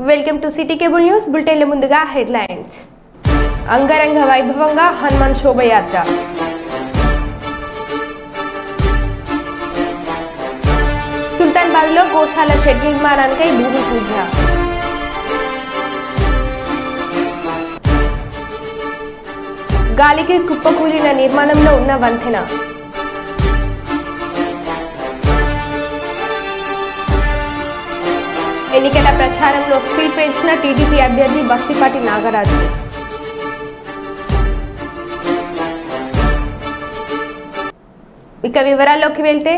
Welcome to city cable news బులెటిన్ల ముందుగా headlines. అంగరంగ వైభవంగా హనుమాన్ శోభయాత్ర. సుల్తాన్బాద్లో గోశాల షెడ్ నిర్మాణానికై భూమి పూజ. గాలికి కుప్పకూలిన నిర్మాణంలో ఉన్న వంతెన. ఎన్నికల ప్రచారంలో స్పీడ్ పెంచిన టీడీపీ అభ్యర్థి బస్తిపాటి నాగరాజు. ఇక వివరాల్లోకి వెళ్తే,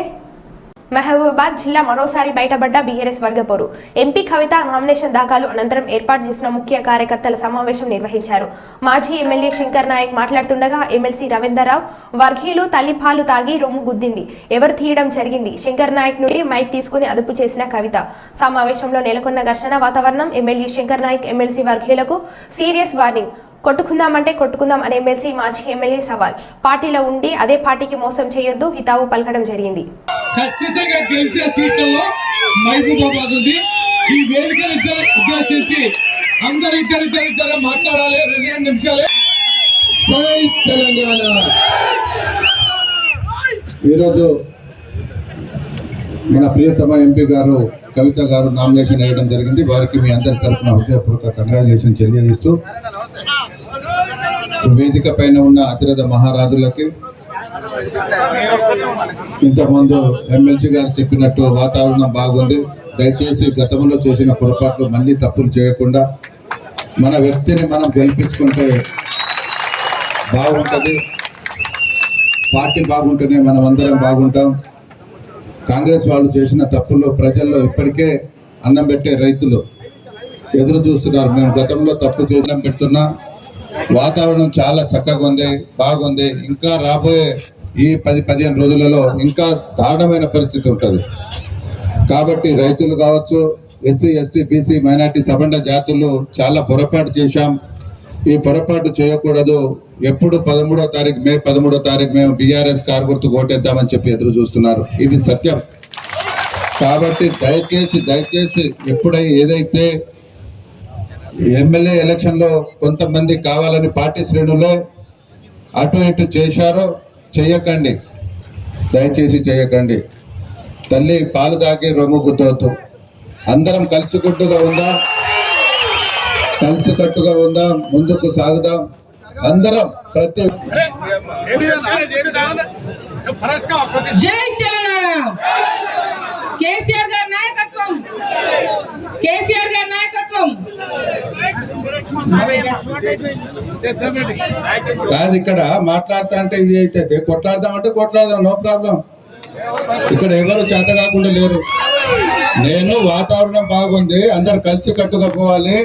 మహబూబాబాద్ జిల్లా మరోసారి బయటపడ్డ బీఆర్ఎస్ వర్గపోరు. ఎంపీ కవిత నామినేషన్ దాఖలు అనంతరం ఏర్పాటు చేసిన ముఖ్య కార్యకర్తల సమావేశం నిర్వహించారు. మాజీ ఎమ్మెల్యే శంకర్ నాయక్ మాట్లాడుతుండగా ఎమ్మెల్సీ రవీందర్రావు వర్గీయులు తల్లిపాలు తాగి రొమ్ము గుద్దింది, ఎవరు తీయడం జరిగింది, శంకర్ నాయక్ నుండి మైక్ తీసుకుని అదుపు చేసిన కవిత. సమావేశంలో నెలకొన్న ఘర్షణ వాతావరణం. ఎమ్మెల్యే శంకర్ నాయక్ ఎమ్మెల్సీ వర్గీయులకు సీరియస్ వార్నింగ్. కొట్టుకుందామంటే కొట్టుకుందాం అనే ఎమ్మెల్సీ మాజీ ఎమ్మెల్యే సవాల్. పార్టీలో ఉండి అదే పార్టీకి మోసం చేయొద్దు, హితావు పలకడం జరిగింది. ఖచ్చితంగా గెలిచే సీట్లలో మహబూబాబాద్ ఉంది. ఈ వేదికను ఉద్దేశించి అందరు ఇద్దరు మాట్లాడాలి. 2 నిమిషాలే. తెలంగాణ ఈరోజు మన ప్రియతమ ఎంపీ గారు కవిత గారు నామినేషన్ వేయడం జరిగింది. వారికి మీ అందరి తరఫున హృదయపూర్వక కంగ్రాచులేషన్ తెలియజేస్తూ, వేదిక పైన ఉన్న అతిరథ మహారాజులకి, ఇంతకుముందు ఎమ్మెల్సీ గారు చెప్పినట్టు వాతావరణం బాగుంది. దయచేసి గతంలో చేసిన పొరపాట్లు మళ్ళీ తప్పులు చేయకుండా మన వ్యక్తిని మనం గెలిపించుకుంటే బాగుంటుంది. పార్టీ బాగుంటేనే మనం అందరం బాగుంటాం. కాంగ్రెస్ వాళ్ళు చేసిన తప్పులు ప్రజల్లో ఇప్పటికే అన్నం పెట్టే రైతులు ఎదురు చూస్తున్నారు. మేము గతంలో తప్పు చేయడం పెడుతున్నా. వాతావరణం చాలా చక్కగా ఉంది, బాగుంది. ఇంకా రాబోయే ఈ 10-15 రోజులలో ఇంకా దారుణమైన పరిస్థితి ఉంటుంది. కాబట్టి రైతులు కావచ్చు, ఎస్సీ ఎస్టీ బీసీ మైనార్టీ సబండ జాతులు చాలా పొరపాటు చేశాం. ఈ పొరపాటు చేయకూడదు. ఎప్పుడు 13వ తారీఖు మే 13వ తారీఖు మేము బీఆర్ఎస్ కారు గుర్తు ఓటేద్దామని చెప్పి ఎదురు చూస్తున్నారు. ఇది సత్యం. కాబట్టి దయచేసి ఏదైతే ఎమ్మెల్యే ఎలక్షన్లో కొంతమంది కావాలని పార్టీ శ్రేణులే అటు ఇటు చేశారో చేయకండి, దయచేసి చేయకండి. తల్లి పాలు తాగి రొమ్ము గుద్దవద్దు. అందరం కలిసికట్టుగా ఉందాం, ముందుకు సాగుదాం. అందరం ప్రతి జై తెలంగాణ. కేసీఆర్ గారి నాయకత్వం, కేసీఆర్ గారి నాయకత్వం. కాదు, ఇక్కడ మాట్లాడతా అంటే ఇది అయితే కొట్లాడదామంటే కొట్లాడదాం, నో ప్రాబ్లం. ఇక్కడ ఎవరు చేత కాకుండా లేరు. నేను వాతావరణం బాగుంది, అందరు కలిసి కట్టుగా పోవాలి,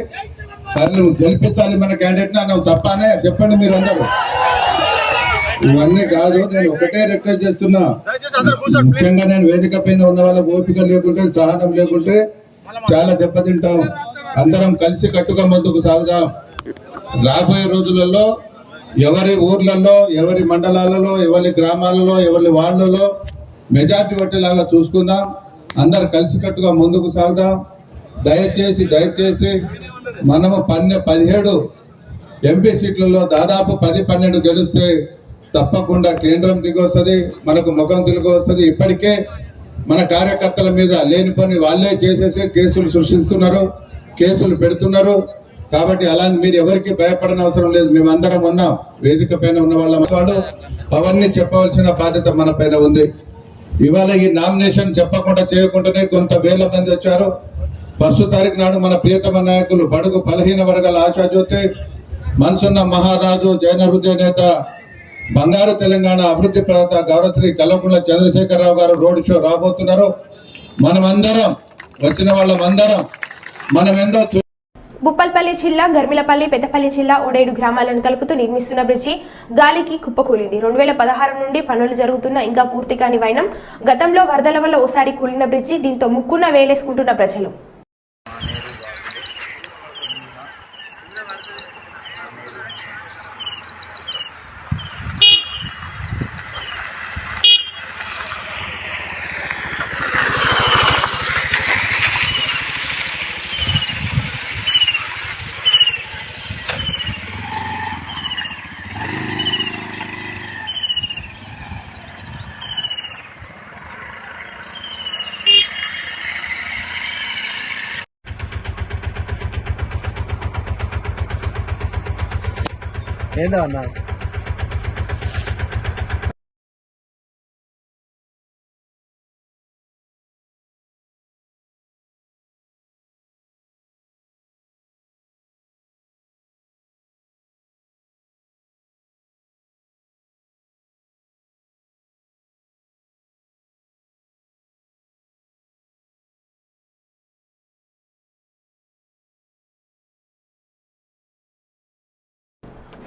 గెలిపించాలి మన క్యాండిడేట్ అన్నావు. తప్పనే చెప్పండి మీరు అందరూ. ఇవన్నీ కాదు, నేను ఒకటే రిక్వెస్ట్ చేస్తున్నా. ముఖ్యంగా నేను వేదిక పైన ఉన్న వాళ్ళకి ఓపిక లేకుంటే, సహనం లేకుంటే చాలా దెబ్బతింటాం. అందరం కలిసి కట్టుగా ముందుకు సాగుదాం. రాబోయే రోజులలో ఎవరి ఊర్లలో, ఎవరి మండలాలలో, ఎవరి గ్రామాలలో, ఎవరి వార్డులలో మెజార్టీ వచ్చేలాగా చూసుకుందాం. అందరు కలిసి కట్టుగా ముందుకు సాగుదాం. దయచేసి మనము 17 ఎంపీ సీట్లలో దాదాపు 10-12 గెలిస్తే తప్పకుండా కేంద్రం దిగి వస్తుంది, మనకు ముఖం తిరిగి వస్తుంది. ఇప్పటికే మన కార్యకర్తల మీద లేని పని వాళ్ళే చేసేసి కేసులు సృష్టిస్తున్నారు, కేసులు పెడుతున్నారు. కాబట్టి అలాంటి మీరు ఎవరికి భయపడని అవసరం లేదు. మేమందరం ఉన్నాం. వేదిక పైన ఉన్న వాళ్ళు అవన్నీ చెప్పవలసిన బాధ్యత మన పైన ఉంది. ఇవాళ ఈ నామినేషన్ చెప్పకుండా చేయకుండానే కొంత వేల మంది వచ్చారు. 1వ తారీఖు నాడు మన ప్రియతమ నాయకులు, బడుగు బలహీన వర్గాల ఆశాజ్యోతి, మనసున్న మహారాజు, జైన హృదయ నేత, బంగారు తెలంగాణ అభివృద్ధి ప్రదాత గౌరవశ్రీ కల్వకుంట్ల చంద్రశేఖరరావు గారు రోడ్ షో రాబోతున్నారు. మనమందరం వచ్చిన వాళ్ళమందరం మనమేందో. భూపాల్పల్లి జిల్లా గర్మిలపల్లి, పెద్దపల్లి జిల్లా ఓడేడు గ్రామాలను కలుపుతూ నిర్మిస్తున్న బ్రిడ్జి గాలికి కుప్పకూలింది. 2016 నుండి పనులు జరుగుతున్న ఇంకా పూర్తి కాని వైనం. గతంలో వరదల వల్ల ఓసారి కూలిన బ్రిడ్జి, దీంతో ముక్కున వేలేసుకుంటున్న ప్రజలు. ఏందో అన్నా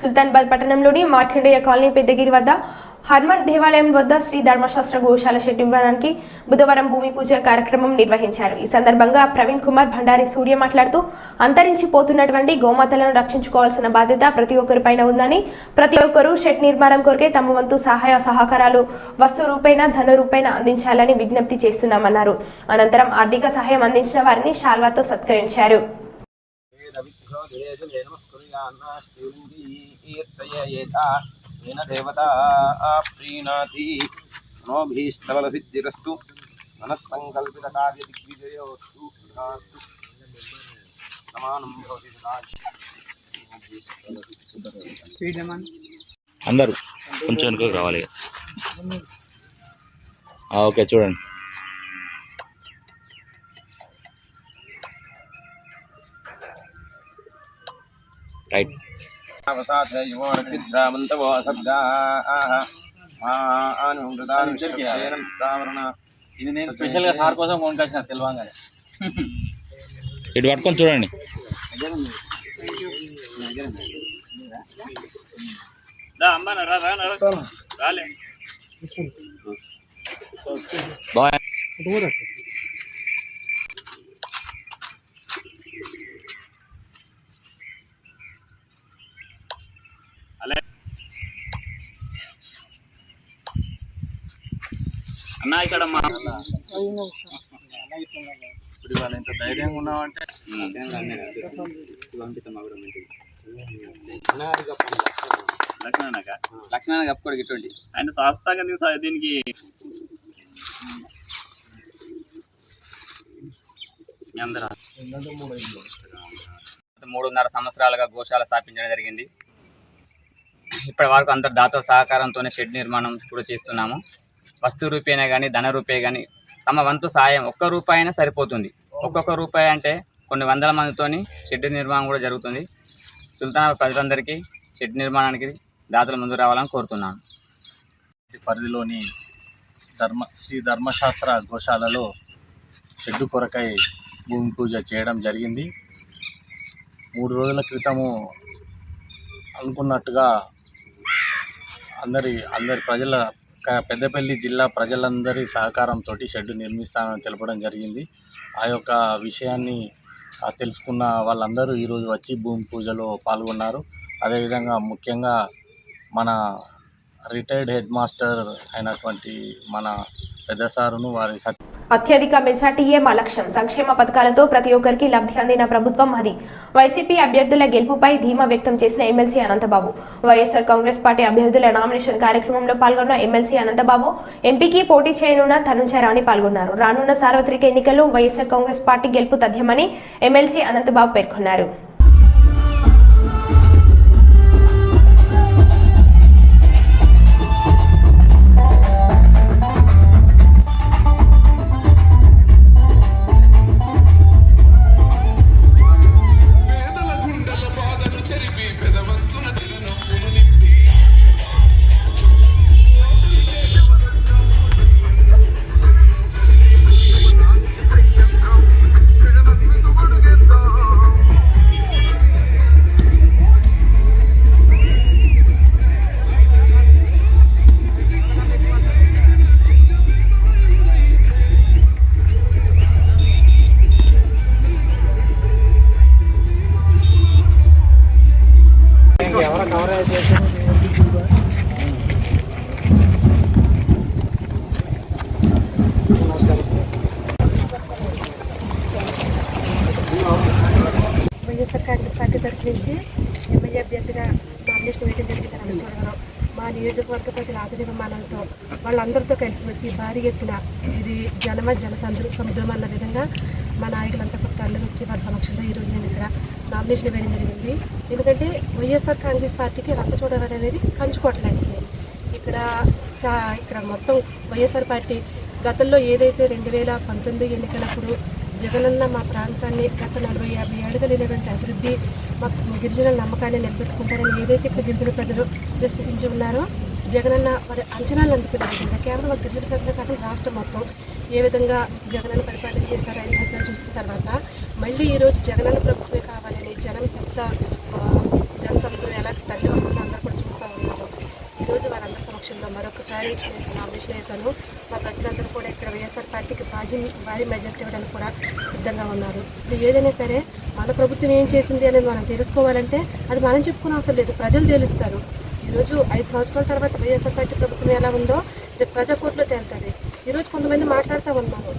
సుల్తాన్బాద్ పట్టణంలోని మార్కండేయ కాలనీ పెద్దగిరి వద్ద హనుమాన్ దేవాలయం వద్ద శ్రీ ధర్మశాస్త్ర గోశాల షెడ్ నిర్మాణానికి బుధవారం భూమి పూజ కార్యక్రమం నిర్వహించారు. ఈ సందర్భంగా ప్రవీణ్ కుమార్ భండారి సూర్య మాట్లాడుతూ అంతరించిపోతున్నటువంటి గోమాతలను రక్షించుకోవాల్సిన బాధ్యత ప్రతి ఒక్కరిపైన ఉందని, ప్రతి ఒక్కరూ షెడ్ నిర్మాణం కొరకే తమ వంతు సహాయ సహకారాలు వస్తు రూపేణ ధన రూపేణ అందించాలని విజ్ఞప్తి చేస్తున్నామన్నారు. అనంతరం ఆర్థిక సహాయం అందించిన వారిని శాల్వాతో సత్కరించారు. దేవతా ప్రీణాతి మనోభీష్టబల సిద్ధిరస్తు మనస్సంకల్పిత కార్య దిగ్విజయోస్తు సమానం భవతి. అందరూ కొంచెం వెనుకకు రావాలి. ఓకే చూడండి. రైట్. ఇది నేను స్పెషల్ గా సార్ కోసం కొనుకొచ్చిన తెలవంగానే. ఇటు పట్టుకొని చూడండి. అన్నా ఇక్కడ మా ఇప్పుడు వాళ్ళు ఎంత ధైర్యంగా ఉన్నామంటే లక్షణ కప్పుకోడు ఇటువంటి ఆయన శాస్త్రంగా దీనికి 3.5 సంవత్సరాలుగా గోశాల స్థాపించడం జరిగింది. ఇప్పటి వరకు అందరు దాతల సహకారంతోనే షెడ్ నిర్మాణం కూడా చేస్తున్నాము. వస్తు రూపేనే కానీ ధన రూపే కానీ తమ వంతు సాయం 1 రూపాయి అయినా సరిపోతుంది. ఒక్కొక్క రూపాయి అంటే కొన్ని వందల మందితోని షెడ్ నిర్మాణం కూడా జరుగుతుంది. సుల్తానాబాద్ ప్రజలందరికీ షెడ్ నిర్మాణానికి దాతలు ముందు రావాలని కోరుతున్నాను. పరిధిలోని శ్రీ ధర్మశాస్త్ర గోశాలలో షెడ్డు కొరకై భూమి పూజ చేయడం జరిగింది. 3 రోజుల క్రితము అనుకున్నట్టుగా అందరి ప్రజల పెద్దపల్లి జిల్లా ప్రజలందరి సహకారంతో షెడ్డు నిర్మిస్తానని తెలపడం జరిగింది. ఆ యొక్క విషయాన్ని తెలుసుకున్న వాళ్ళందరూ ఈరోజు వచ్చి భూమి పూజలో పాల్గొన్నారు. అదేవిధంగా ముఖ్యంగా మన రిటైర్డ్ హెడ్ మాస్టర్ అయినటువంటి మన పెద్ద సారును వారి అత్యధిక మెజార్టీయే మా లక్ష్యం. సంక్షేమ పథకాలతో ప్రతి ఒక్కరికి లబ్ధి అందిన ప్రభుత్వం అది. వైసీపీ అభ్యర్థుల గెలుపుపై ధీమా వ్యక్తం చేసిన ఎమ్మెల్సీ అనంతబాబు. వైఎస్ఆర్ కాంగ్రెస్ పార్టీ అభ్యర్థుల నామినేషన్ కార్యక్రమంలో పాల్గొన్న ఎమ్మెల్సీ అనంతబాబు ఎంపీకి పోటీ చేయనున్న ధనుంజయ రాణి పాల్గొన్నారు. రానున్న సార్వత్రిక ఎన్నికల్లో వైఎస్ఆర్ కాంగ్రెస్ పార్టీ గెలుపు తథ్యమని ఎమ్మెల్సీ అనంతబాబు పేర్కొన్నారు. వైఎస్ఆర్ కాంగ్రెస్ పార్టీ తరఫు నుంచి ఎమ్మెల్యే అభ్యర్థిగా నామినేషన్ వేయడం జరిగిందని చూడగలం. మా నియోజకవర్గ ప్రజల ఆదరణతో వాళ్ళందరితో కలిసి వచ్చి భారీ ఎత్తున ఇది జన సముద్రం అన్న విధంగా మా నాయకులంతా కొత్త తరలి వచ్చి వారి సమక్షంలో ఈరోజు నేను ఇక్కడ నామినేషన్ వేయడం జరిగింది. ఎందుకంటే వైఎస్ఆర్ కాంగ్రెస్ పార్టీకి రంపచోడవరం అనేది కంచుకోవట్లేదు. ఇక్కడ మొత్తం వైఎస్ఆర్ పార్టీ గతంలో ఏదైతే 2019 ఎన్నికలప్పుడు జగనన్న మా ప్రాంతాన్ని గత 40-50 ఏళ్ళుగా లేనటువంటి అభివృద్ధి మా గిరిజనుల నమ్మకాన్ని నిలబెట్టుకుంటారని ఏదైతే ఇక్కడ గిరిజన ప్రజలు విశ్వసించి ఉన్నారో, జగనన్న వారి అంచనాలు అందుకునే విధంగా కేవలం మా గిరిజన ప్రజలు కాకుండా రాష్ట్రం మొత్తం ఏ విధంగా జగనన్న పరిపాలన చేశారో 5 సంవత్సరాలు చూసిన తర్వాత మళ్ళీ ఈరోజు జగనన్న ప్రభుత్వమే కావాలని జనం పెద్ద జన సముద్రం ఎలా తల్లి వస్తుందో అందరూ కూడా చూస్తూ ఉన్నారు. ఈరోజు వారందరి సమక్షంలో మరొకసారి నామినేషన్ వేశాను. మా ప్రజలందరూ కూడా ఇక్కడ వైఎస్ఆర్ పార్టీకి భారీ మెజార్టీ ఇవ్వడానికి కూడా సిద్ధంగా ఉన్నారు. ఇది ఏదైనా సరే మన ప్రభుత్వం ఏం చేసింది అనేది మనం తెలుసుకోవాలంటే అది మనం చెప్పుకునే అవసరం లేదు, ప్రజలు తెలుస్తారు. ఈరోజు 5 సంవత్సరాల తర్వాత వైఎస్ఆర్ పార్టీ ప్రభుత్వం ఎలా ఉందో రేపు ప్రజాకోర్టులో తేలుతుంది. ఈరోజు కొంతమంది మాట్లాడుతూ ఉన్నారు,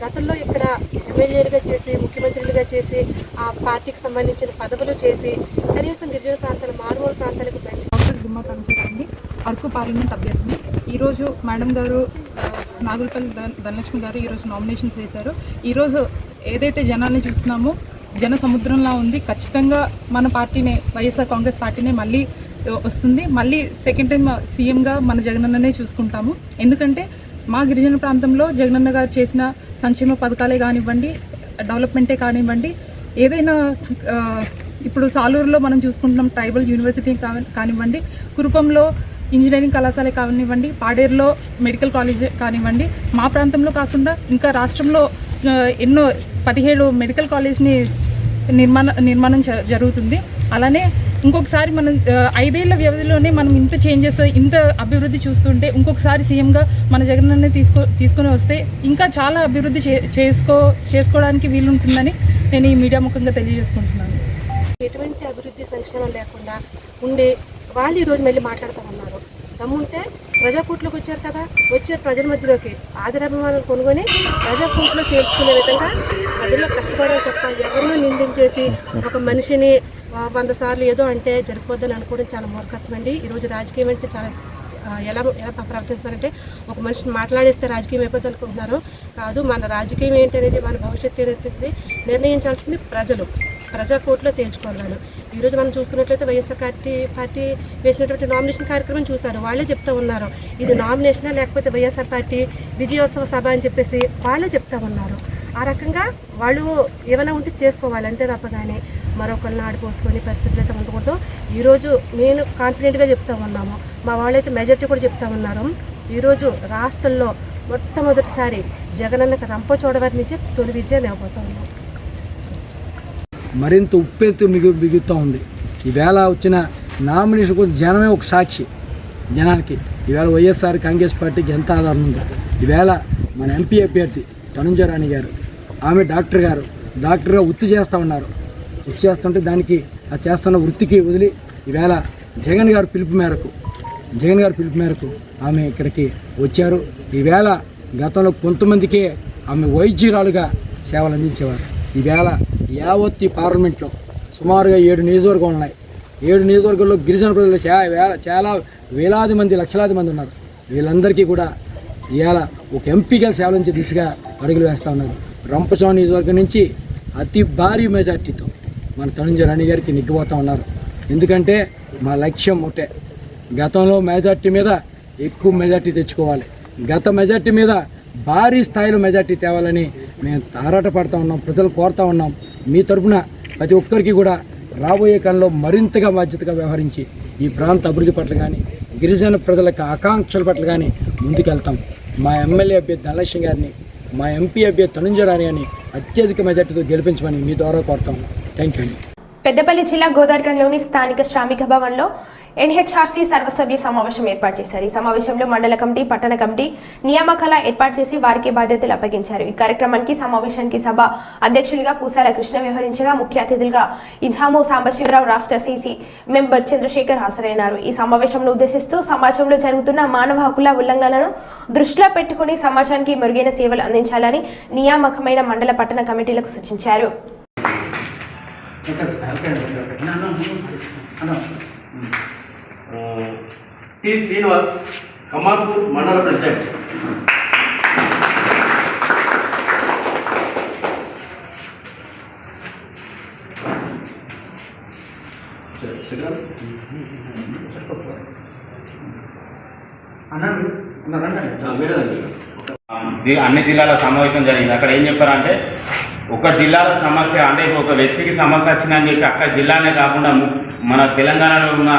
గతంలో ఇక్కడ ఎమ్మెల్యేలుగా చేసి ముఖ్యమంత్రులుగా చేసి ఆ పార్టీకి సంబంధించిన పదవులు చేసి కనీసం గిరిజన ప్రాంతాలు మారుమూల ప్రాంతాలకు పెంచి డాక్టర్ దుమ్మా తనుజారాణి అరకు పార్లమెంట్ అభ్యర్థిని. ఈరోజు మేడం గారు నాగులపల్లి ధనలక్ష్మి గారు ఈరోజు నామినేషన్స్ వేశారు. ఈరోజు ఏదైతే జనాన్ని చూస్తున్నామో జన సముద్రంలా ఉంది. ఖచ్చితంగా మన పార్టీనే వైఎస్ఆర్ కాంగ్రెస్ పార్టీనే మళ్ళీ వస్తుంది. మళ్ళీ సెకండ్ టైం సీఎంగా మన జగనన్ననే చూసుకుంటాము. ఎందుకంటే మా గిరిజన ప్రాంతంలో జగనన్న గారు చేసిన సంక్షేమ పథకాలే కానివ్వండి, డెవలప్మెంటే కానివ్వండి, ఏదైనా ఇప్పుడు సాలూరులో మనం చూసుకుంటున్నాం ట్రైబల్ యూనివర్సిటీ కానివ్వండి, కురుపంలో ఇంజనీరింగ్ కళాశాల కానివ్వండి, పాడేరులో మెడికల్ కాలేజ్ కానివ్వండి, మా ప్రాంతంలో కాకుండా ఇంకా రాష్ట్రంలో ఎన్నో 17 మెడికల్ కాలేజ్ని నిర్మాణం జరుగుతుంది. అలానే ఇంకొకసారి మనం 5 ఏళ్ల వ్యవధిలోనే మనం ఇంత చేంజెస్ ఇంత అభివృద్ధి చూస్తుంటే ఇంకొకసారి సీఎంగా మన జగనన్నే తీసుకొని వస్తే ఇంకా చాలా అభివృద్ధి చేసుకోవడానికి వీలుంటుందని నేను ఈ మీడియా ముఖంగా తెలియజేసుకుంటున్నాను. ఎటువంటి అభివృద్ధి సంక్షేమం లేకుండా ఉండే వాళ్ళు ఈరోజు మళ్ళీ మాట్లాడుతూ ఉన్నారు. దమ్ముంటే ప్రజాకూట్లోకి వచ్చారు కదా, వచ్చారు ప్రజల మధ్యలోకి ఆదరాభిమానాలు కొనుగొని ప్రజాకూట్లో తేల్చుకునే విధంగా ప్రజల్లో కష్టపడే తప్ప ఎవరినో నిందించేసి ఒక మనిషిని 100 సార్లు ఏదో అంటే జరిపోద్దని అనుకోవడం చాలా మూర్ఖత్వం అండి. ఈరోజు రాజకీయం అంటే చాలా ఎలా ప్రవర్తిస్తారంటే ఒక మనిషిని మాట్లాడేస్తే రాజకీయం అయిపోద్ది అనుకుంటున్నారు. కాదు, మన రాజకీయం ఏంటనేది మన భవిష్యత్తు ఏంటనేది నిర్ణయించాల్సింది ప్రజాకోర్టులో తేల్చుకోవాలి. ఈరోజు మనం చూసుకున్నట్లయితే వైఎస్ఆర్ పార్టీ వేసినటువంటి నామినేషన్ కార్యక్రమం చూశారు. వాళ్ళే చెప్తా ఉన్నారు ఇది నామినేషనా లేకపోతే వైఎస్ఆర్ పార్టీ విజయోత్సవ సభ అని చెప్పేసి వాళ్ళే చెప్తా ఉన్నారు. ఆ రకంగా వాళ్ళు ఏమైనా ఉంటే చేసుకోవాలి, అంతే తప్ప కానీ మరొకరిని ఆడిపోసుకొని పరిస్థితులు అయితే ఉండకూడదు. ఈరోజు నేను కాన్ఫిడెంట్గా చెప్తా ఉన్నాము, మా వాళ్ళైతే మెజార్టీ కూడా చెప్తా ఉన్నారు. ఈరోజు రాష్ట్రంలో మొట్టమొదటిసారి జగనన్నకు రంపచోడవరం నుంచి తొలి విజయాన్ని ఇవ్వబోతా ఉన్నాం. మరింత ఉప్పెత్తు మిగులుతూ ఉంది. ఈవేళ వచ్చిన నామినేషన్ కూడా జనమే ఒక సాక్షి. జనానికి ఈవేళ వైఎస్ఆర్ కాంగ్రెస్ పార్టీకి ఎంత ఆధారం ఉందో. ఈవేళ మన ఎంపీ అభ్యర్థి తనుజారాణి గారు, ఆమె డాక్టర్గా వృత్తి చేస్తూ ఉన్నారు. వృత్తి చేస్తుంటే దానికి ఆ చేస్తున్న వృత్తికి వదిలి ఈవేళ జగన్ గారు పిలుపు మేరకు ఆమె ఇక్కడికి వచ్చారు. ఈవేళ గతంలో కొంతమందికే ఆమె వైద్యురాలుగా సేవలు అందించేవారు. ఈవేళ యావత్ ఈ పార్లమెంట్లో సుమారుగా 7 నియోజకవర్గాలు ఉన్నాయి. 7 నియోజకవర్గాల్లో గిరిజన ప్రజలు చాలా వేలాది మంది, లక్షలాది మంది ఉన్నారు. వీళ్ళందరికీ కూడా ఇవాళ ఒక ఎంపీగా సేవలించే దిశగా అడుగులు వేస్తూ ఉన్నారు. రంపచోడవరం నియోజకవర్గం నుంచి అతి భారీ మెజార్టీతో మన తనుజారాణి గారికి నెగ్గిపోతూ ఉన్నారు. ఎందుకంటే మా లక్ష్యం ఒకటే, గతంలో మెజార్టీ మీద ఎక్కువ మెజార్టీ తెచ్చుకోవాలి, గత మెజార్టీ మీద భారీ స్థాయిలో మెజార్టీ తేవాలని మేము ఆరాటపడుతూ ఉన్నాం. ప్రజలు కోరుతూ ఉన్నాం. మీ తరఫున ప్రతి ఒక్కరికి కూడా రాబోయే కాలంలో మరింతగా బాధ్యతగా వ్యవహరించి ఈ ప్రాంత అభివృద్ధి పట్ల కానీ గిరిజన ప్రజల ఆకాంక్షల పట్ల కానీ ముందుకెళ్తాం. మా ఎమ్మెల్యే అభ్యర్థి ధనలక్ష్మి గారిని, మా ఎంపీ అభ్యర్థి తనుజారాణి గారిని అత్యధిక మెజార్టీతో గెలిపించమని మీ ద్వారా కోరుతాం. Thank you. పెద్దపల్లి జిల్లా గోదావరిలోని స్థానిక శ్రామిక భవన్లో ఎన్హెచ్ఆర్సీ సర్వసభ్య సమావేశం ఏర్పాటు చేశారు. ఈ సమావేశంలో మండల కమిటీ, పట్టణ కమిటీ నియామకాల ఏర్పాటు చేసి వారికి బాధ్యతలు అప్పగించారు. ఈ కార్యక్రమానికి సమావేశానికి సభ అధ్యక్షులుగా పూసాల కృష్ణ వ్యవహరించగా ముఖ్య అతిథులుగా ఇజాము సాంబశివరావు, రాష్ట్ర సీసీ మెంబర్ చంద్రశేఖర్ హాజరైనారు. ఈ సమావేశంను ఉద్దేశిస్తూ సమాజంలో జరుగుతున్న మానవ హక్కుల ఉల్లంఘనలను దృష్టిలో పెట్టుకుని సమాజానికి మెరుగైన సేవలు అందించాలని నియామకమైన మండల, పట్టణ కమిటీలకు సూచించారు. టి శ్రీనివాస్, కమార్పూర్ మండల ప్రెసిడెంట్. అన్ని జిల్లాల సమావేశం జరిగింది. అక్కడ ఏం చెప్పారంటే ఒక జిల్లాల సమస్య అంటే ఒక వ్యక్తికి సమస్య వచ్చిందని చెప్పి అక్కడ జిల్లానే కాకుండా మన తెలంగాణలో ఉన్న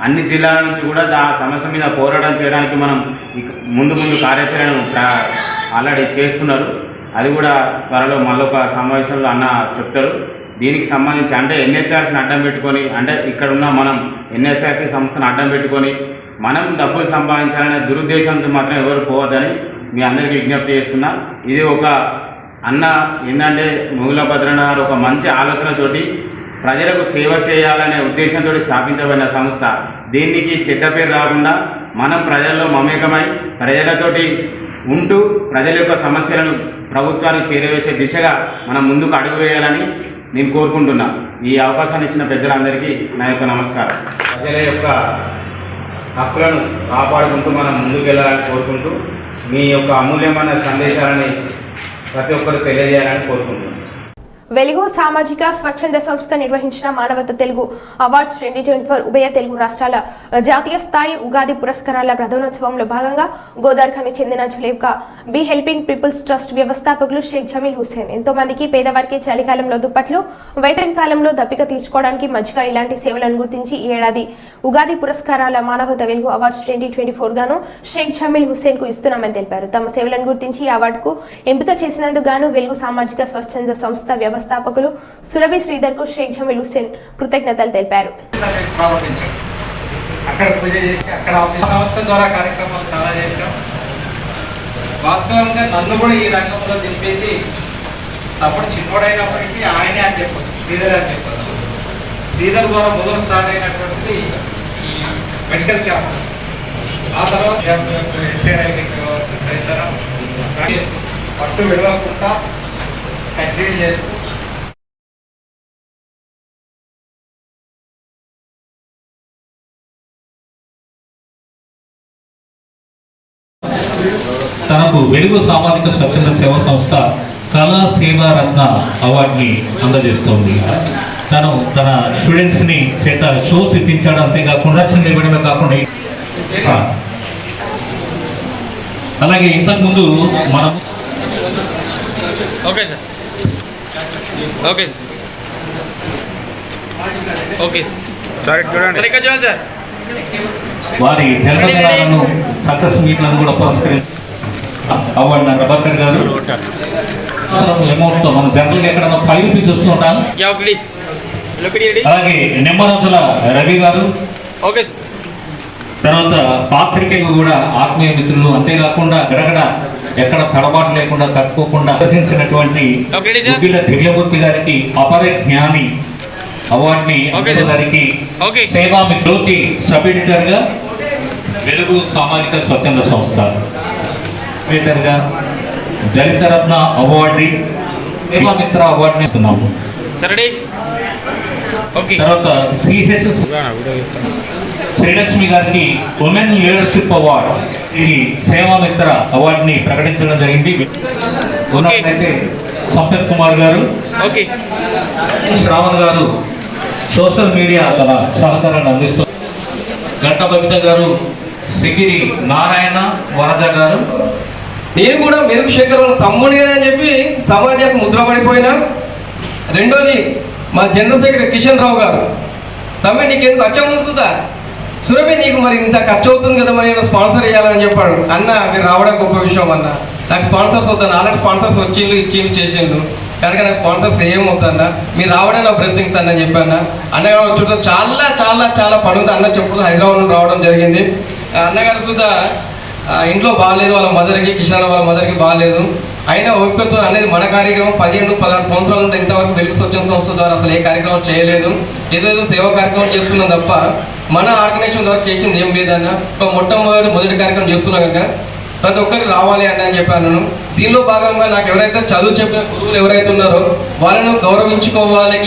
అన్ని జిల్లాల నుంచి కూడా ఆ సమస్య మీద పోరాటం చేయడానికి మనం ముందు కార్యాచరణ ఆల్రెడీ చేస్తున్నారు. అది కూడా త్వరలో మళ్ళొక సమావేశంలో అన్న చెప్తారు. దీనికి సంబంధించి అంటే ఎన్హెచ్ఆర్సీని అడ్డం పెట్టుకొని అంటే ఇక్కడ ఉన్న మనం ఎన్హెచ్ఆర్సీ సంస్థను అడ్డం పెట్టుకొని మనం డబ్బులు సంపాదించాలనే దురుద్దేశంతో మాత్రం ఎవరు పోవద్దని మీ అందరికీ విజ్ఞప్తి చేస్తున్నా. ఇది ఒక అన్న ఏంటంటే మూల భద్రన్న గారు ఒక మంచి ఆలోచనతోటి ప్రజలకు సేవ చేయాలనే ఉద్దేశంతో స్థాపించబడిన సంస్థ. దీనికి చెడ్డ పేరు రాకుండా మనం ప్రజల్లో మమేకమై ప్రజలతోటి ఉంటూ ప్రజల యొక్క సమస్యలను ప్రభుత్వానికి చేరవేసే దిశగా మనం ముందుకు అడుగు వేయాలని నేను కోరుకుంటున్నా. ఈ అవకాశాన్ని ఇచ్చిన పెద్దలందరికీ నా యొక్క నమస్కారం. ప్రజల యొక్క హక్కులను కాపాడుకుంటూ మనం ముందుకు వెళ్ళాలని కోరుకుంటూ మీ యొక్క అమూల్యమైన సందేశాలని ప్రతి ఒక్కరు తెలియజేయాలని కోరుకుంటున్నాను. వెలుగు సామాజిక స్వచ్ఛంద సంస్థ నిర్వహించిన మానవత తెలుగు అవార్డ్స్ 2024 ఉభయ తెలుగు రాష్ట్రాల జాతీయ స్థాయి ఉగాది పురస్కారాల ప్రధానోత్సవంలో భాగంగా గోదావరికి చెందిన జులేబ్కా బి హెల్పింగ్ పీపుల్స్ ట్రస్ట్ వ్యవస్థాపకులు షేక్ జమీల్ హుస్సేన్ ఎంతో మందికి పేదవారికి చలికాలంలో దుప్పట్లు, వేసవి కాలంలో దప్పిక తీర్చుకోవడానికి మజ్జిగ ఇలాంటి సేవలను గుర్తించి ఈ ఏడాది ఉగాది పురస్కారాల మానవత వెలుగు అవార్డ్స్ 2024 గాను షేక్ జమీల్ హుస్సేన్ కు ఇస్తున్నామని తెలిపారు. తమ సేవలను గుర్తించి ఈ అవార్డుకు ఎంపిక చేసినందుకు గాను వెలుగు సామాజిక స్వచ్ఛంద సంస్థ వ్యవస్థాపకులు సురభి శ్రీధర్ కు షేక్ జమీల్ హుస్సేన్ కృతజ్ఞతలు తెలిపారు. అక్కడ పూజ చేసి అక్కడ ఈ సంస్థ ద్వారా కార్యక్రమాలు చాలా చేశాం. వాస్తవంగా నన్ను కూడా ఈ రంగంలో దింపేది అప్పుడు చిన్నోడైనప్పటికీ ఆయనే అని చెప్పొచ్చు, శ్రీధర్ అని చెప్పొచ్చు. శ్రీధర్ ద్వారా మొదలు స్టార్ట్ అయినటువంటిది ఈ మెడికల్ క్యాంప్. ఆ తర్వాత ఎస్ఆర్ఐ తదితర పట్టు విడవకుండా కంటిన్యూ చేస్తూ తనకు వెలుగు సామాజిక స్వచ్ఛంద సేవా సంస్థ కళా సేవా రత్న అవార్డుని అందజేస్తోంది. తను తన స్టూడెంట్స్ని చేత షోస్ ఇప్పించాడు. అంతేకాకుండా ఇవ్వడమే కాకుండా అలాగే ఇంతకుముందు మనం వారి జన్మదినాలను సక్సెస్ మీట్లను కూడా పురస్కరించి అవార్డు ప్రభాకర్ గారు అమౌంట్తో మనం జనరల్గా ఎక్కడన్నా 5 రూపీస్ చూస్తూ ఉంటాను. అలాగే నిమ్మరాజుల రవి గారు, తర్వాత పాత్రికేయులు కూడా ఆత్మీయ మిత్రులు, అంతేకాకుండా గడగడ ఎక్కడ తడబాటు లేకుండా కట్టుకోకుండా ప్రదర్శించినటువంటి దివ్యమూర్తి గారికి అపర జ్ఞాని అవార్డుని గారికి సేవా మిత్రోతి సబ్ ఎడిటర్ గా వెలుగు సామాజిక స్వచ్ఛంద సంస్థ గా దళిత రత్న అవార్డు సేవా మిత్ర అవార్డుని ఇస్తున్నాము. తర్వాత సిహెచ్ శ్రీలక్ష్మి గారికి ఉమెన్ లీడర్షిప్ అవార్డు, ఇది సేవా మిత్ర అవార్డుని ప్రకటించడం జరిగింది. ఉన్నట్లయితే సంపత్ కుమార్ గారు, శ్రావణ్ గారు సోషల్ మీడియా తన సహకారాన్ని అందిస్తూ, గంట బబిత గారు, సిగిరి నారాయణ వరద గారు. నేను కూడా మెరుగు శేఖర్ వాళ్ళ తమ్ముడి అని చెప్పి సమాజానికి ముద్ర పడిపోయినా. రెండోది మా జనరల్ సెక్రటరీ కిషన్ రావు గారు, తమ్మి నీకెందుకు అచ్చం వస్తుందా సురభి, నీకు మరి ఇంత ఖర్చు అవుతుంది కదా, మరి నేను స్పాన్సర్ చేయాలని చెప్పాడు. అన్న మీరు రావడం గొప్ప విషయం అన్న, నాకు స్పాన్సర్స్ వద్దాను, ఆల్రెడీ స్పాన్సర్స్ వచ్చిండ్రు ఇచ్చిండ్రు చేసిండ్రు కనుక నాకు స్పాన్సర్స్ ఏం అవుతుందా, మీరు రావడం నా బ్లెస్సింగ్స్ అన్న చెప్పాను. అన్నగారు చుట్టూ చాలా చాలా చాలా పని ఉంది. అన్న చెప్పుడు హైదరాబాద్ నుండి రావడం జరిగింది. అన్నగారు సుధా ఇంట్లో బాగాలేదు, వాళ్ళ మదర్కి, కిషన్ వాళ్ళ మదర్కి బాగాలేదు. అయినా ఓపికతో అనేది మన కార్యక్రమం 15-16 సంవత్సరాల నుండి ఇంతవరకు వెలుగు స్వచ్ఛంద సంస్థ ద్వారా అసలు ఏ కార్యక్రమం చేయలేదు. ఏదో సేవా కార్యక్రమం చేస్తున్నాం తప్ప మన ఆర్గనైజేషన్ ద్వారా చేసింది ఏం లేదన్న. మొదటి కార్యక్రమం చేస్తున్నాం కనుక ప్రతి ఒక్కరికి రావాలి అని చెప్పాను. దీనిలో భాగంగా నాకు ఎవరైతే చదువు చెప్పిన గురువులు ఎవరైతే ఉన్నారో వాళ్ళను గౌరవించుకోవాలి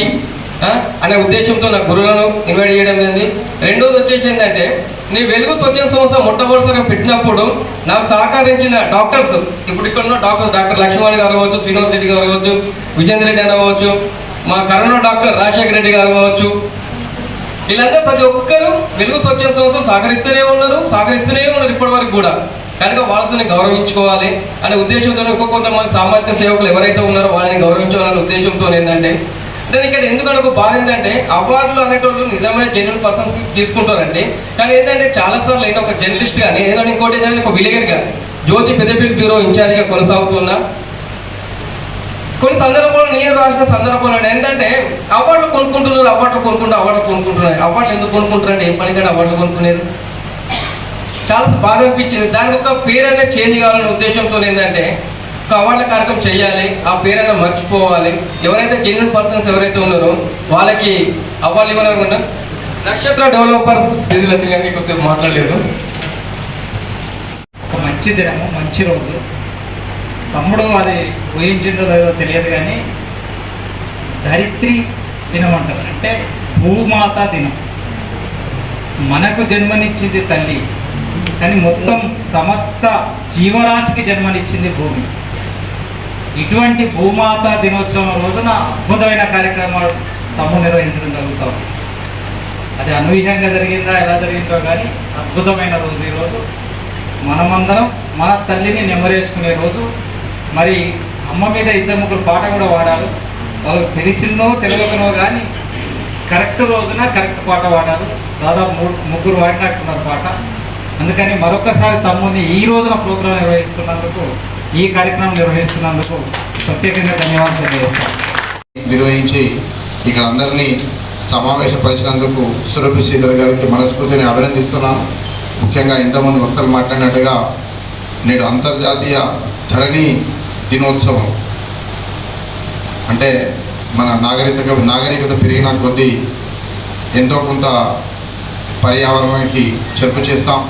అనే ఉద్దేశంతో నా గురువులను ఇన్వైట్ చేయడం జరిగింది. రెండోది వచ్చేసి ఏంటంటే, నీ వెలుగు స్వచ్ఛంద సంస్థ మొట్టమొదటిసారిగా పెట్టినప్పుడు నాకు సహకరించిన డాక్టర్స్, ఇప్పుడు ఇక్కడ ఉన్న డాక్టర్స్, డాక్టర్ లక్ష్మణ్ గారు కావచ్చు, శ్రీనివాస్ రెడ్డి గారు కావచ్చు, విజేంద్ర రెడ్డి అని కావచ్చు, మా కరోనా డాక్టర్ రాజశేఖర రెడ్డి గారు కావచ్చు, వీళ్ళందరూ ప్రతి ఒక్కరూ వెలుగు స్వచ్ఛంద సంస్థ సహకరిస్తూనే ఉన్నారు ఇప్పటి వరకు కూడా. కనుక వాళ్ళని గౌరవించుకోవాలి అనే ఉద్దేశంతో కొంతమంది సామాజిక సేవకులు ఎవరైతే ఉన్నారో వాళ్ళని గౌరవించాలనే ఉద్దేశంతో ఏంటంటే ఇక్కడ ఎందుకంటే ఒక బాధ ఏంటంటే అవార్డులు అనేటోళ్ళు నిజమైన జెన్యున్ పర్సన్స్ తీసుకుంటారండి. కానీ ఏంటంటే చాలాసార్లు అయినా ఒక జర్నలిస్ట్ కానీ ఏదంటే ఇంకోటి ఏంటంటే ఒక విలేకర్గా జ్యోతి పెద్దపల్లి బ్యూరో ఇన్ఛార్జిగా కొనసాగుతున్నా కొన్ని సందర్భాలు నేను రాసిన సందర్భాలు ఏంటంటే అవార్డులు కొనుక్కుంటున్నారు అవార్డులు ఎందుకు కొనుక్కుంటారండి? ఏం పని కానీ అవార్డులు కొనుక్కునేది చాలా బాధ అనిపించింది. దానికి ఒక పేరు అనేది చేంజ్ కావాలనే ఉద్దేశంతో ఏంటంటే ఒక అవార్డుల కార్యక్రమం చేయాలి, ఆ పేరైనా మర్చిపోవాలి. ఎవరైతే జెన్యున్ పర్సన్స్ ఎవరైతే ఉన్నారో వాళ్ళకి అవార్డులు ఇవ్వాలనుకున్నా. నక్షత్ర డెవలపర్స్ కొద్దిసేపు మాట్లాడలేదు. ఒక మంచి దినము, మంచి రోజు. తమ్ముడు అది ఊహించిందో లేదో తెలియదు కానీ ధరిత్రి దినం అంటారు. అంటే భూమాత దినం. మనకు జన్మనిచ్చింది తల్లి, కానీ మొత్తం సమస్త జీవరాశికి జన్మనిచ్చింది భూమి. ఇటువంటి భూమాత దినోత్సవం రోజున అద్భుతమైన కార్యక్రమాలు తమ్ముడు నిర్వహించడం జరుగుతాం. అది అనూహ్యంగా జరిగిందా ఎలా జరిగిందో కానీ అద్భుతమైన రోజు ఈరోజు. మనమందరం మన తల్లిని నెమరేసుకునే రోజు. మరి అమ్మ మీద 2-3 పాట కూడా వాడారు. వాళ్ళు తెలిసిందో తెలియకనో కానీ కరెక్ట్ రోజున కరెక్ట్ పాట వాడారు. దాదాపు 3 వాడినట్టున్నారు పాట. అందుకని మరొకసారి తమ్ముడిని ఈ రోజున ప్రోగ్రాం నిర్వహిస్తున్నందుకు, ఈ కార్యక్రమం నిర్వహిస్తున్నందుకు ప్రత్యేకంగా ధన్యవాదాలు తెలియజేస్తాను. నిర్వహించి ఇక్కడ అందరినీ సమావేశపరిచినందుకు సురభి శ్రీధర్ గారికి మనస్ఫూర్తిని అభినందిస్తున్నాను. ముఖ్యంగా ఇంతమంది వక్తలు మాట్లాడినట్టుగా నేడు అంతర్జాతీయ ధరణి దినోత్సవం. అంటే మన నాగరికత పెరిగిన కొద్దీ ఎంతో కొంత పర్యావరణానికి చెరుపు చేస్తాం.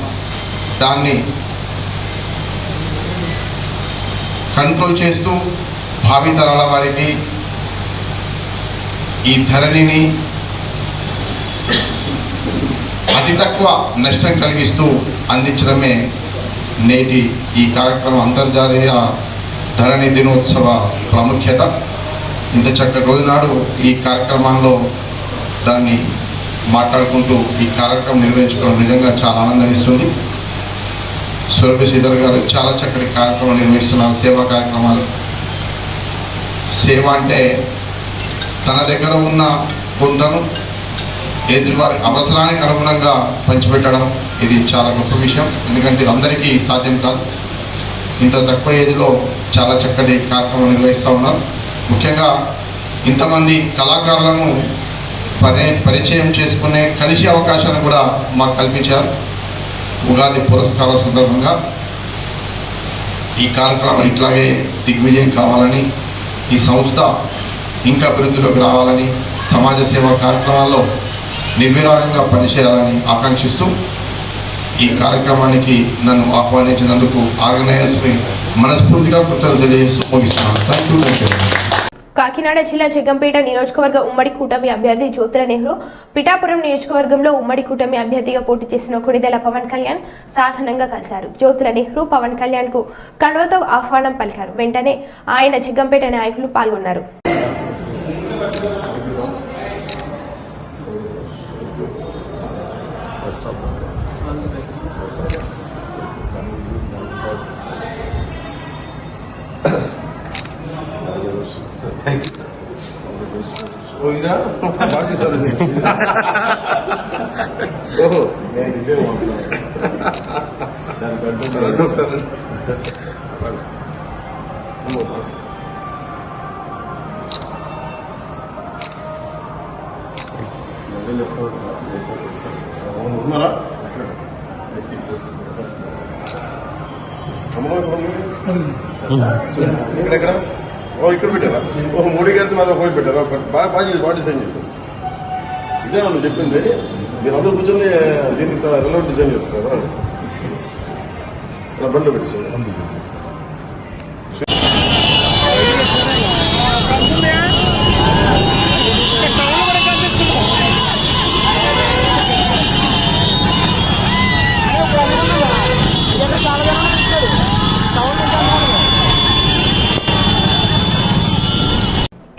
దాన్ని కంట్రోల్ చేస్తూ భావితరాల వారికి ఈ ధరణిని అతి తక్కువ నష్టం కలిగిస్తూ అందించడమే నేటి ఈ కార్యక్రమం అంతర్జాతీయ ధరణి దినోత్సవ ప్రాముఖ్యత. ఇంత చక్కటి రోజు నాడు ఈ కార్యక్రమంలో దాన్ని మాట్లాడుకుంటూ ఈ కార్యక్రమం నిర్వహించుకోవడం నిజంగా చాలా ఆనందమిస్తుంది. సురభి శ్రీధర్ గారు చాలా చక్కటి కార్యక్రమం నిర్వహిస్తున్నారు. సేవా కార్యక్రమాలు. సేవ అంటే తన దగ్గర ఉన్న కొంతను ఎదుటివారి అవసరానికి అనుగుణంగా పంచిపెట్టడం ఇది చాలా గొప్ప విషయం. ఎందుకంటే ఇది అందరికీ సాధ్యం కాదు. ఇంత తక్కువ ఏజ్లో చాలా చక్కటి కార్యక్రమం నిర్వహిస్తూ ఉన్నారు. ముఖ్యంగా ఇంతమంది కళాకారులను పరిచయం చేసుకునే కలిసే అవకాశాన్ని కూడా మాకు కల్పించారు. ఉగాది పురస్కారాల సందర్భంగా ఈ కార్యక్రమం ఇట్లాగే దిగ్విజయం కావాలని, ఈ సంస్థ ఇంకా అభివృద్ధిలోకి రావాలని, సమాజ సేవా కార్యక్రమాల్లో నిర్విరాగంగా పనిచేయాలని ఆకాంక్షిస్తూ ఈ కార్యక్రమానికి నన్ను ఆహ్వానించినందుకు ఆర్గనైజర్స్ని మనస్ఫూర్తిగా కృతజ్ఞతలు తెలియజేస్తూ ముగిస్తున్నాను. Thank you. కాకినాడ జిల్లా జగ్గంపేట నియోజకవర్గ ఉమ్మడి కూటమి అభ్యర్థి జ్యోతుల నెహ్రూ పిఠాపురం నియోజకవర్గంలో ఉమ్మడి కూటమి అభ్యర్థిగా పోటీ చేసిన కొణిదెల పవన్ కళ్యాణ్ సాధారణంగా కలిశారు. జ్యోతుల నెహ్రూ పవన్ కళ్యాణ్ కు కండువతో ఆహ్వానం పలికారు. వెంటనే ఆయన జగ్గంపేట నాయకులు పాల్గొన్నారు. ఇక్కడ పెట్టారా? 3 గంటలు మాది పోయి పెట్టారా? బాగా డిజైన్ చేశారు. ఇదే నువ్వు చెప్పింది. మీరు అందరూ కూర్చొని దీన్ని రిలవెంట్ డిజైన్ చేస్తున్నారా? ఇలా బండ్లు పెట్టేసారు.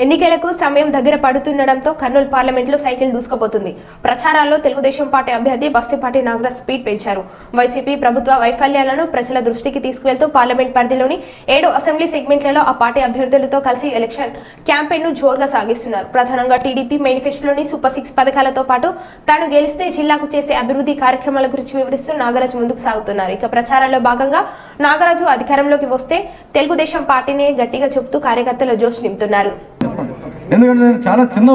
ఎన్నికలకు సమయం దగ్గర పడుతుండటంతో కర్నూలు పార్లమెంట్లో సైకిల్ దూసుకుపోతుంది. ప్రచారాల్లో తెలుగుదేశం పార్టీ అభ్యర్థి బస్తిపాటి నాగరాజ్ స్పీడ్ పెంచారు. వైసీపీ ప్రభుత్వ వైఫల్యాలను ప్రజల దృష్టికి తీసుకువెళ్తూ పార్లమెంట్ పరిధిలోని 7 అసెంబ్లీ సెగ్మెంట్లలో ఆ పార్టీ అభ్యర్థులతో కలిసి ఎలక్షన్ క్యాంపెయిన్ను జోరుగా సాగిస్తున్నారు. ప్రధానంగా టీడీపీ మేనిఫెస్టోలోని సూపర్ 6 పథకాలతో పాటు తాను గెలిస్తే జిల్లాకు చేసే అభివృద్ధి కార్యక్రమాల గురించి వివరిస్తూ నాగరాజ్ ముందుకు సాగుతున్నారు. ఇక ప్రచారాల్లో భాగంగా నాగరాజు అధికారంలోకి వస్తే తెలుగుదేశం పార్టీనే గట్టిగా చెబుతూ కార్యకర్తలు జోష్ నింపుతున్నారు. ఎందుకంటే నేను చాలా చిన్న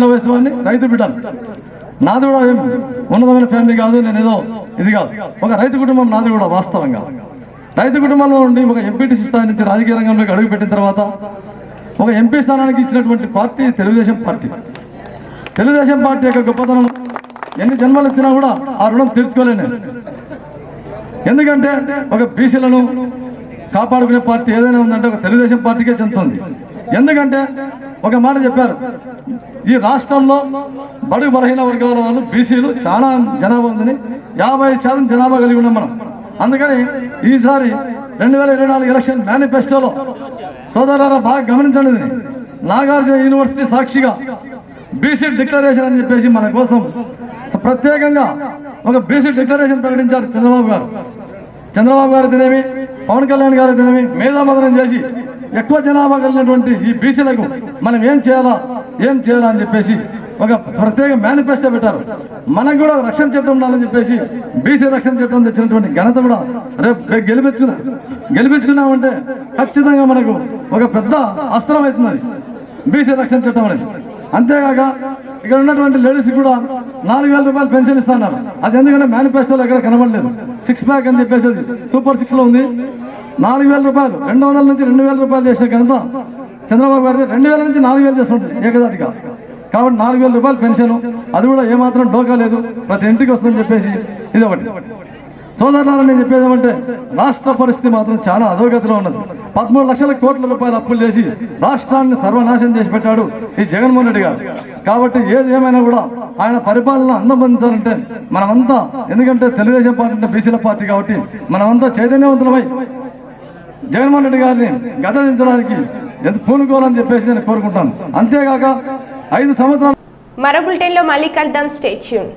వయసు వాడిని రైతు బిడ్డను. నాది కూడా ఏం ఉన్నతమైన ఫ్యామిలీ కాదు, నేను ఏదో ఇది కాదు, ఒక రైతు కుటుంబం నాది కూడా. వాస్తవంగా రైతు కుటుంబంలో ఉండి ఒక ఎంపీటీసీ స్థాయి నుంచి రాజకీయ రంగంలోకి అడుగుపెట్టిన తర్వాత ఒక ఎంపీ స్థానానికి ఇచ్చినటువంటి party Telugu Desam party. Telugu Desam party యొక్క గొప్పతనం ఎన్ని జన్మలు ఇచ్చినా కూడా ఆ రుణం తీర్చుకోలేను. ఎందుకంటే ఒక బీసీలను కాపాడుకునే పార్టీ ఏదైనా ఉందంటే ఒక తెలుగుదేశం పార్టీకే చెందుతుంది. ఎందుకంటే ఒక మాట చెప్పారు, ఈ రాష్ట్రంలో బడుగు బలహీన వర్గాల వాళ్ళు బీసీలు చాలా జనాభా ఉందని, 50% జనాభా కలిగి ఉన్నాం మనం. అందుకని ఈసారి 2024 ఎలక్షన్ మేనిఫెస్టోలో సోదరులారా బాగా గమనించండి, నాగార్జున యూనివర్సిటీ సాక్షిగా బీసీ డిక్లరేషన్ అని చెప్పేసి మన కోసం ప్రత్యేకంగా ఒక బీసీ డిక్లరేషన్ ప్రకటించారు చంద్రబాబు గారు తినేమి, పవన్ కళ్యాణ్ గారు తినేమి మేధామదనం చేసి ఎక్కువ జనాభా కలిగినటువంటి ఈ బీసీలకు మనం ఏం చేయాలా అని చెప్పేసి ఒక ప్రత్యేక మేనిఫెస్టో పెట్టారు. మనకు కూడా రక్షణ చట్టం ఉండాలని చెప్పేసి బీసీ రక్షణ చట్టం తెచ్చినటువంటి ఘనత కూడా రేపు గెలిపించుకున్నామంటే ఖచ్చితంగా మనకు ఒక పెద్ద అస్త్రం అవుతుంది బీసీ రక్షణ చట్టం అనేది. అంతేకాక ఇక్కడ ఉన్నటువంటి లేడీస్ కూడా 4,000 రూపాయలు పెన్షన్ ఇస్తున్నారు. అది ఎందుకంటే మేనిఫెస్టోలో ఎక్కడ కనబడలేదు. 6 ప్యాక్ అని చెప్పేసి సూపర్ 6 లో ఉంది. 4,000 రూపాయలు 200 నుంచి 2,000 రూపాయలు చేసిన ఘనత చంద్రబాబు గారి 2,000 నుంచి 4,000 చేస్తుంటుంది ఏకదాటిగా. కాబట్టి 4,000 రూపాయలు పెన్షన్, అది కూడా ఏమాత్రం డోకా లేదు, ప్రతి ఇంటికి వస్తుందని చెప్పేసి ఇది ఒకటి. సోదరులారా, నేను చెప్పేది ఏమంటే రాష్ట్ర పరిస్థితి మాత్రం చాలా అధోగతిలో ఉన్నది. 13 లక్షల కోట్ల రూపాయలు అప్పులు చేసి రాష్ట్రాన్ని సర్వనాశనం చేసి పెట్టాడు ఈ జగన్మోహన్ రెడ్డి గారు. కాబట్టి ఏది ఏమైనా కూడా ఆయన పరిపాలన అందబంధించాలంటే మనమంతా, ఎందుకంటే తెలుగుదేశం పార్టీ అంటే బీసీల పార్టీ కాబట్టి మనమంతా చైతన్యవంతులమై జగన్మోహన్ రెడ్డి గారిని గద్దదించడానికి ఎంత పూనుకోవాలని చెప్పేసి నేను కోరుకుంటాను. అంతేకాక 5 సంవత్సరాలు మరో బులెటిన్లో మళ్ళీ కలుద్దాం. Stay tune.